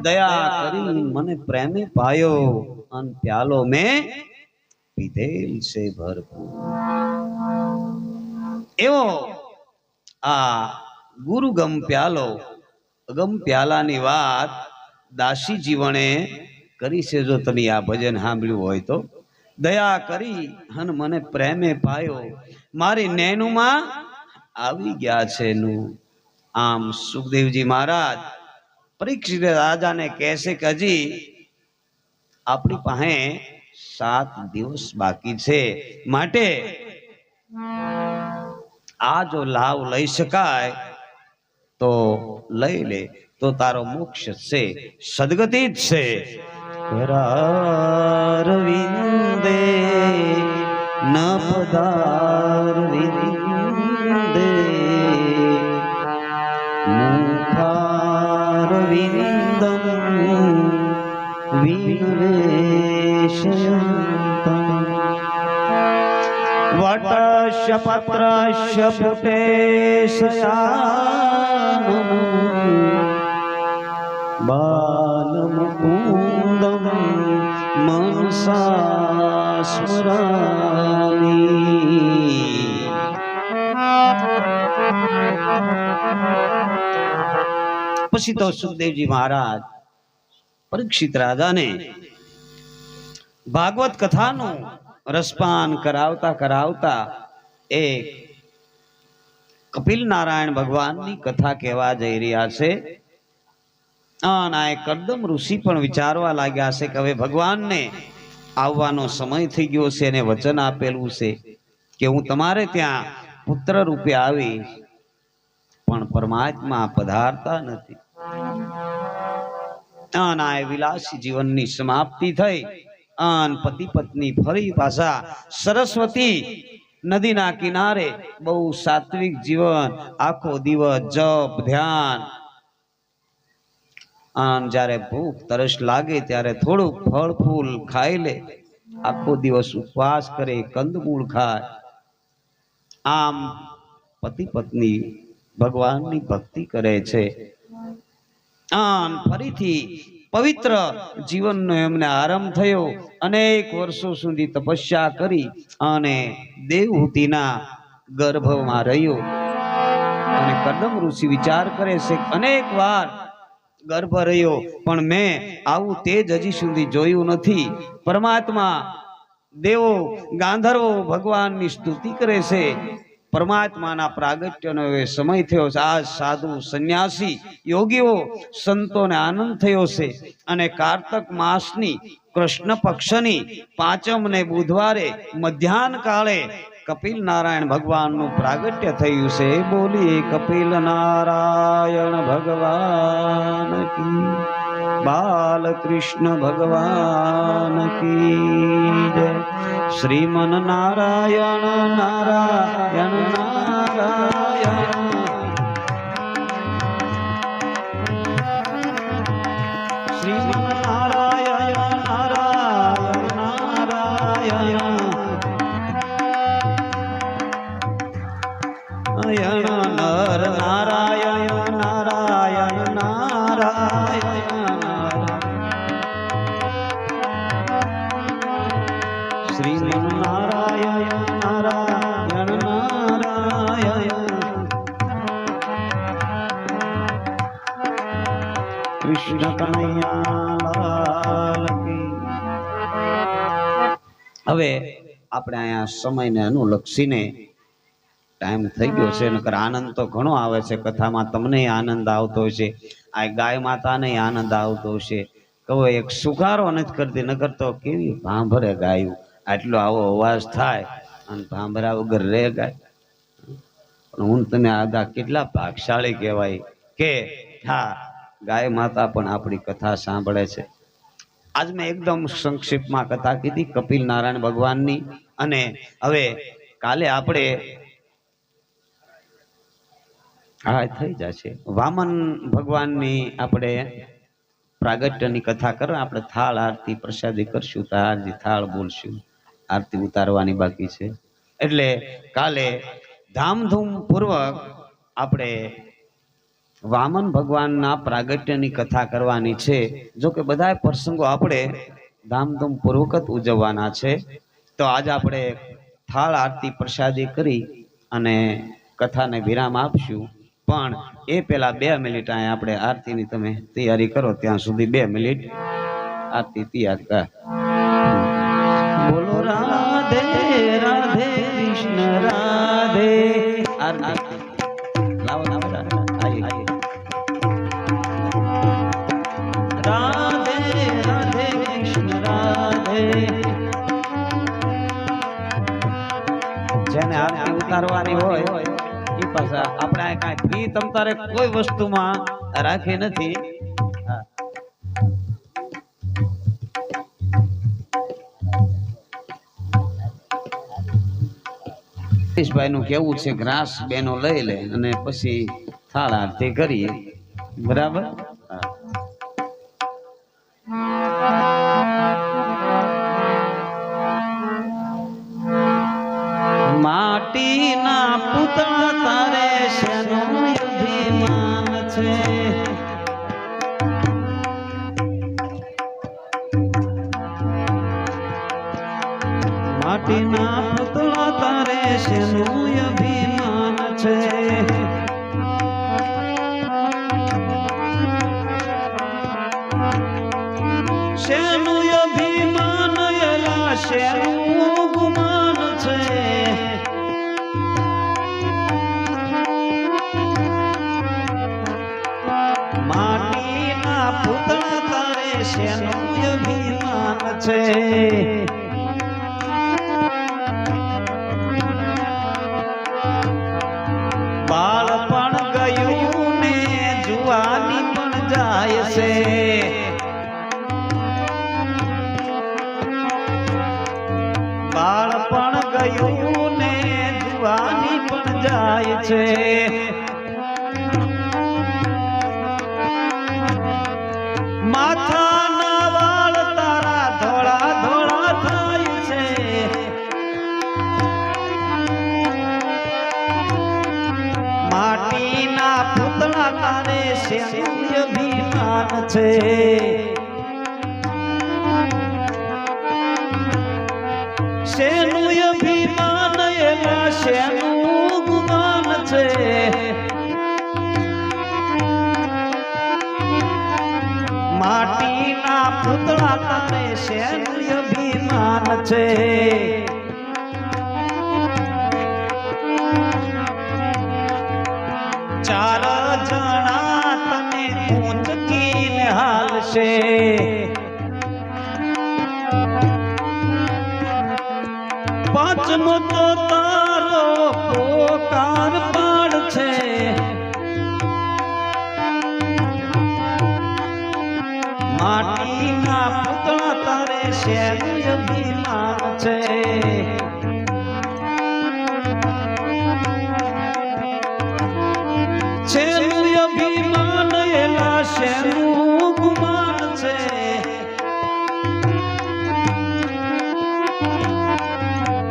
દયા કરી મને પ્રેમે પાયો અન પ્યાલો મેં પીધેલ છે ભરપૂર. એવો આ ગુરુગમ પ્યાલો, અગમ પ્યાલાની વાત દાસી જીવણે કરી છે. જો તમે આ ભજન સાંભળ્યું હોય તો, દયા કરી અને મને પ્રેમે પાયો, મારી નેનુમાં આવી ગયા છે નું. આમ સુખદેવજી મહારાજ પરીક્ષિત રાજાને કહેશે કે હજી આપણી પાસે 7 દિવસ બાકી છે, માટે આ જો લાભ લઈ શકાય તો લઈ લે, તો તારો મોક્ષ છે, સદગતિ જ છે. કરારવિંદે ન પદારવિંદે મુખારવિંદમ વિનવેશયંતમ વટસ્ય પત્રસ્ય પુટેશયાનમ બાલમુકુંદમ મનસા સ્મરામી. પછી તો સુખદેવજી મહારાજ પરીક્ષિત રાજાને ભાગવત કથાનું રસપાન કરાવતા કરાવતા એક કપિલ નારાયણ ભગવાનની કથા કહેવા જઈ રહ્યા છે અને આ કદમ ઋષિ પણ વિચારવા લાગ્યા છે કે હવે ભગવાનને આવવાનો સમય થઈ ગયો છે અને વચન આપેલું છે કે હું તમારે ત્યાં પુત્ર રૂપે આવીશ, પણ પરમાત્મા પધારતા નથી અને આ વિલાસી જીવનની સમાપ્તિ થઈ અને પતિ પત્ની ફરી પાછા સરસ્વતી નદીના કિનારે બહુ સાત્વિક જીવન, આખો દિવસ જપ ધ્યાન, આમ જ્યારે ભૂખ તરસ લાગે ત્યારે થોડુંક ફળ ફૂલ ખાઈ લે, આખો દિવસ ઉપવાસ કરે, કંદમૂળ ખાય. આમ પતિ પત્ની ભગવાનની ભક્તિ કરે છે. આમ ફરીથી પવિત્ર જીવનનો એમને આરંભ થયો. અનેક વર્ષો સુધી તપસ્યા કરી અને દેવહૂતિના ગર્ભમાં રહ્યો. અને કદમ ઋષિ વિચાર કરે છે અનેક વાર ગર્ભ રહ્યો પણ મેં આવું તેજ હજી સુધી જોયું નથી. પરમાત્મા દેવો ગાંધર્વો ભગવાનની સ્તુતિ કરે છે. પરમાત્માના પ્રાગટ્યનો એ સમય થયો છે. આ સાધુ સંન્યાસી યોગીઓ સંતોને આનંદ થયો છે અને કાર્તક માસની કૃષ્ણ પક્ષની પાંચમ ને બુધવારે મધ્યાહન કાળે કપિલ નારાયણ ભગવાનનું પ્રાગટ્ય થયું છે. બોલીએ કપિલ નારાયણ ભગવાન કી, બાલકૃષ્ણ ભગવાન કી જય. શ્રીમન નારાયણ નારાયણ નારાયણ, શ્રીમન નારાયણ નારાયણ નારાયણ, નર નારાયણ નારાયણ નારાયણ, શ્રીમન નારાયણ નારાયણ નારાયણ, કૃષ્ણ કનૈયા કી. હવે આપણે અહીંયા સમયને અનુલક્ષીને ટાઈમ થઈ ગયો છે. નકર આનંદ તો ઘણો આવે છે કથામાં, તમને આનંદ આવતો છે, આ ગાય માતાને આનંદ આવતો છે. કહો એક સુગારો નથી કરતી, નકર તો કેવી ભાંભરે ગાયું. આટલો આવો અવાજ થાય અને ભાંભરા વગર રે ગાય. પણ હું તમે આગા કેટલા ભાગશાળી કહેવાય કે હા ગાય માતા પણ આપણી કથા સાંભળે છે. આજ મેં એકદમ સંક્ષિપ્તમાં કથા કીધી કપિલ નારાયણ ભગવાનની. અને હવે કાલે આપણે હા થઈ જશે વામન ભગવાનની આપણે પ્રાગટ્યની કથા કરો. આપણે થાળ આરતી પ્રસાદી કરશું, તારજી થાળ બોલશું, આરતી ઉતારવાની બાકી છે. એટલે કાલે ધામધૂમ પૂર્વક આપણે વામન ભગવાનના પ્રાગટ્યની કથા કરવાની છે. જો કે બધા પ્રસંગો આપણે ધામધૂમ પૂર્વક જ ઉજવવાના છે. તો આજે આપણે થાળ આરતી પ્રસાદી કરી અને કથાને વિરામ આપશું. પણ એ પેલા 2 મિનિટ અહીંયા આપણે આરતીની તમે તૈયારી કરો, ત્યાં સુધી 2 મિનિટ આરતી તૈયાર કર. બોલો રાધે રાધે કૃષ્ણ રાધે. આરતી લાવો લાવો આઈ રાધે રાધે કૃષ્ણ રાધે. જેને આરતી ઉતારવાની હોય એ પાછા આપણે કાંઈ ફી તમ તારે કોઈ વસ્તુમાં રાખી નથી. ભાઈ નું કેવું છે ગ્રાસ બેનો લઈ લે અને પછી થાળ આરતી કરીએ. બરાબર. માટીના પુતળા તારે શેનું અભિમાન છે, માટીના પુતળા તારે શેનું અભિમાન છે. શેનું અભિમાન એલા શેનું ગુમાન છે. શેનું અભિમાન છે બાળપણ ગયું ને જુવાની પણ જાય છે બાળપણ ગયું ને જુવાની પણ જાય છે માથાના વાળ તારા ધોળા ધોળા થાય છે માટીના પૂતળા તારે શેનું અભિમાન છે શેનું અભિમાન એલા શેનું ગુમાન છે માટીના પૂતળા તારે શેનું અભિમાન છે ચાર જણા તને ઊંચકીને હાલશે પાંચમો તો તારો પોકાર પાડશે માટીના પૂતળા તારે શેનું અભિમાન છે શેનું અભિમાન એલા શેનું ગુમાન છે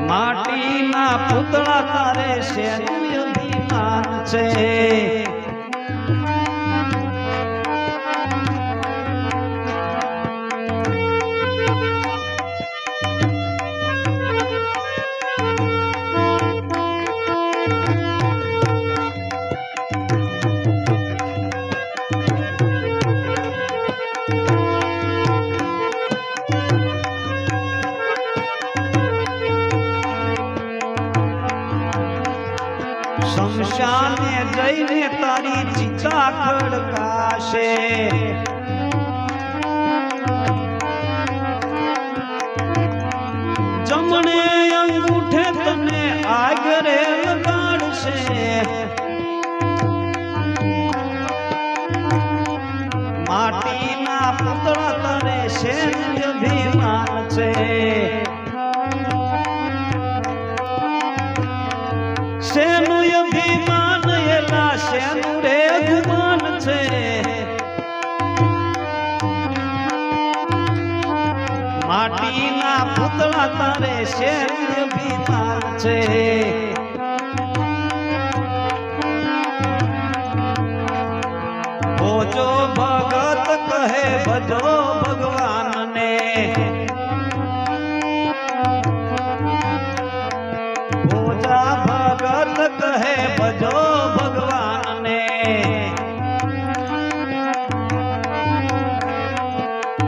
માટીના પૂતળા તારે શેનું અભિમાન છે શમશાને જઈને તારી ચિતા ખડકાશે જમણે અંગૂઠે તને આગરે લગાડશે માટીના પૂતળા તારે શેનું અભિમાન છે શેનું અભિમાન એલા શેનું રે ગુમાન છે માટીના પૂતળા તારે શેનું અભિમાન છે ભોજો ભગત કહે ભજો ભગવાનને ભોજા ભગત કહે ભજો ભગવાનને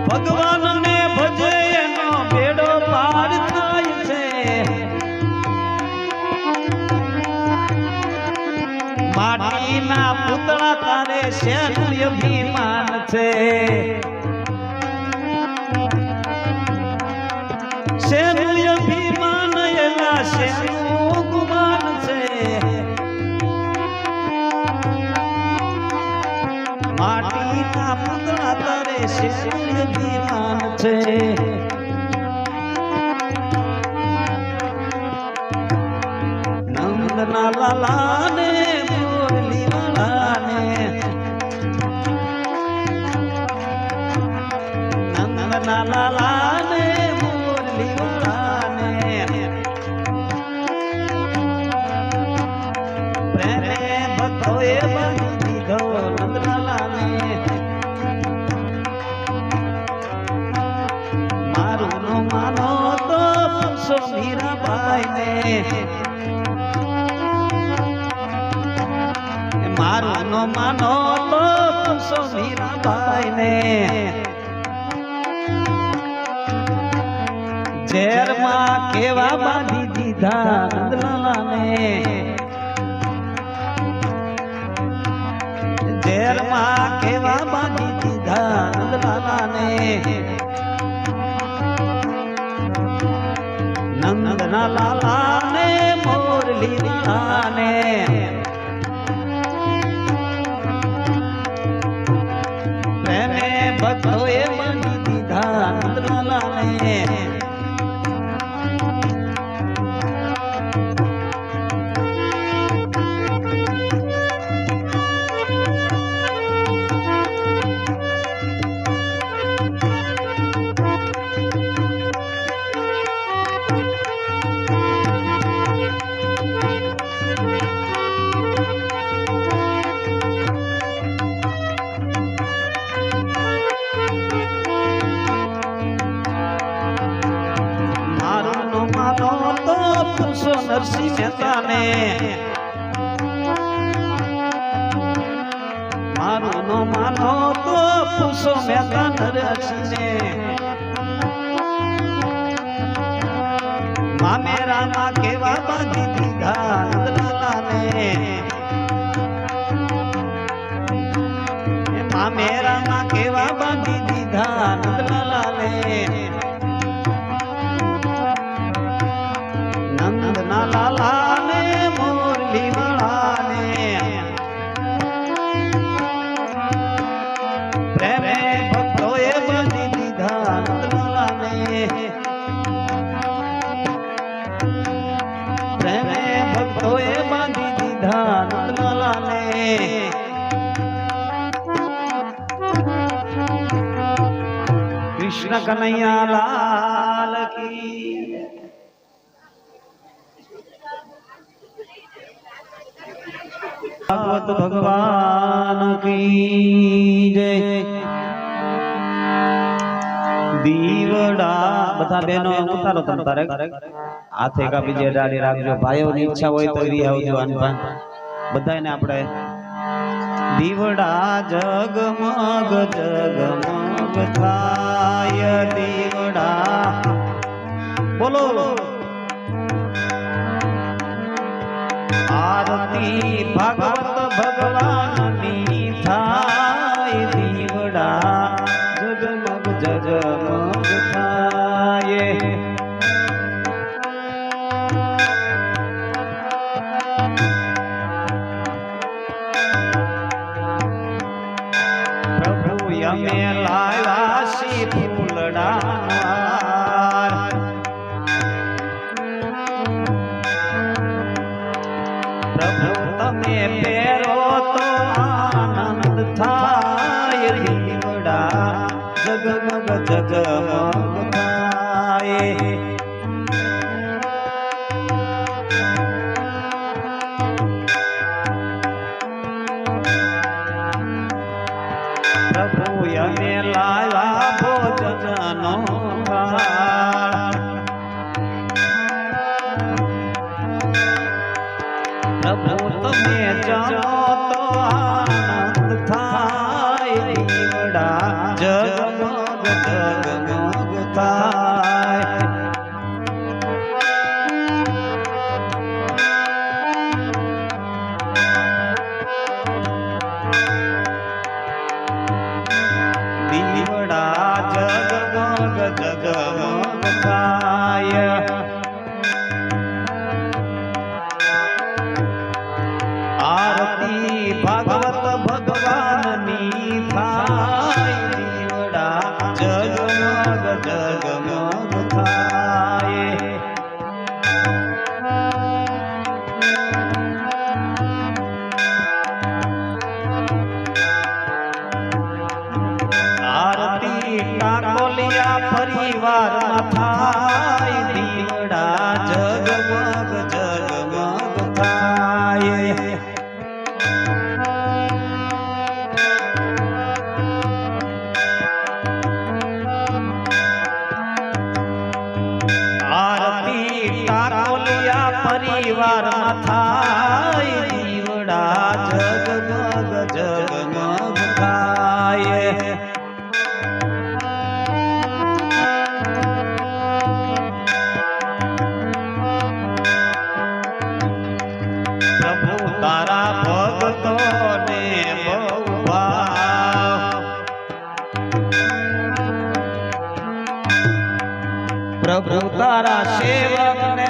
ભગવાનને ભજે એનો બેડો પાર થાય છે માટીના પૂતળા તારે શેનું અભિમાન છે શેનું અભિમાન એલા શેનું ગુમાન છે માટીના પૂતળા તારે શેનું અભિમાન છે નંદના લાલાને મુરલી વાળાને નંદના લાલાને મુરલી વાળાને પ્રેમે ભક્તોએ બાંધી દીધો નંદલાલાને મારું નો માનો તો પૂછો મીરાબાઈને મારું નો માનો તો પૂછો મીરાબાઈને ઝેરમાં કેવા બાંધી દીધા નંદલાલાને ઝેરમાં કેવા બાંધી દીધા નંદલાલાને નંદના લાલા ને મોરલી વાળાને પ્રેમે ભક્તોએ બાંધી દીધા નંદના લાલાને નરસિંહ મહેતાને મારું નો માનો તો પૂછો મહેતા નરસિંહને મામેરામાં કેવા બાંધી દીધા નંદલાલાને મામેરામાં કેવા બાંધી દીધા નંદલાલાને નંદના લાલા ને મોરલી વાળાને પ્રેમે ભક્તોએ બાંધી દીધા નંદલાલાને પ્રેમે ભક્તોએ બાંધી દીધા નંદલાલાને કૃષ્ણ કનૈયા લાલ કી ભાગવત ભગવાન કી જય દીવડા બધા બહેનો ઉતારો તારે હાથે કાપી જે ડાળી રાખજો ભાઈઓની ઈચ્છા હોય તો રી આવજો અનભાન બધાને આપણે દીવડા જગમગ જગમગ થાય દીવડા બોલો આરતી ભગવત ભગવાનની થાય દીવડા જગમગ જગમગ થાય પ્રભુ અમે લાવ્યા સી ફૂલડા તમે પેરો તો આનંદ થાય દીવડા જગમગ જગમગ થાય પ્રભુ અમે લાવ્યા ભોજનનો થાળ પ્રભુ તમે જાણો તો આનંદ થાય દીવડા જગમગ જગમગ થાય દીવડા જગમગ જગમગ થાય આરતી ભાગવત ભગવાનની થાય દીવડા જગમગ જગમગ થાય આરતી કાકોલિયા પરિવારમાં થાય દીવડા જગમગ જગમગ થાય પરિવારમાં થાય દીવડા જગમગ જગમગ થાય પ્રભુ તારા ભક્તોને બહુ ભાવ પ્રભુ તારા સેવકને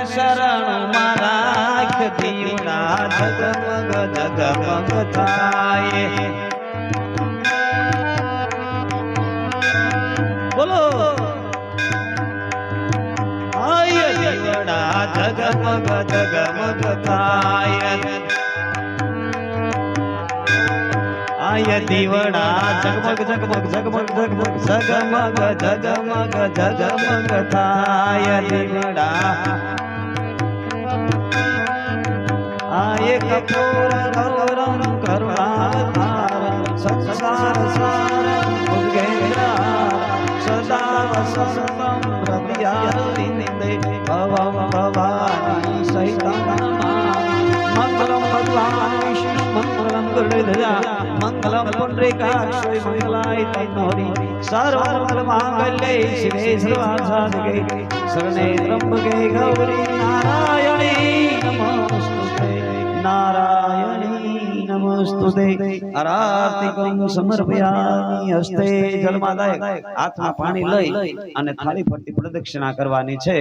જગમગ જગમગ થાય બોલો આય દીવડા જગમગ જગમગ થાય આય દીવડા જગમગ જગમગ જગમગ જગમગ જગમગ જગમગ જગમગ થાય દીવડા આય કપૂર ગૌરમ કરુણાવતારમ સંસાર સારમ ઉદ્ગેન્દ્રા સદા વસંતમ હૃદયારવિંદે ભવમ ભવાની સહિતમ મંગલમ ભગવાન વિષ્ણુ મંગલમ ગરુડધજા મંગલમ પુંડરીકાક્ષ મંગલાય તનોરી સર્વમંગલ માંગલ્યે શિવે સર્વાસાધિકે શરણે ત્રંબકે ગૌરી નારાયણી નમોસ્તુતે નારાયણી નમોસ્તુતે આરતિકં સમર્પયામિ હસ્તે જલમાદાય હાથમાં પાણી લઈ અને થાળી ફરતી પ્રદક્ષિણા કરવાની છે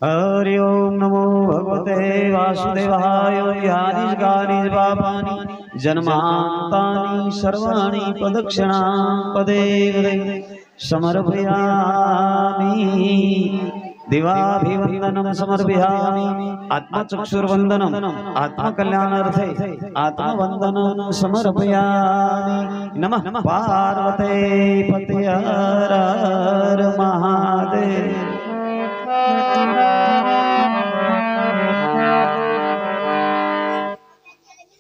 हरि ओम नमो भगवते वासुदेवाय यानिज गानिज पापानि जन्मान्तानि सर्वाणि प्रदक्षिणां पदे पदे समर्पयामि दिवाभिवन्दनं समर्पयामि आत्मचक्षुर्वन्दनं आत्मकल्याणार्थे आत्मवन्दनं समर्पयामि नमः पार्वते पते हर हर महादेव।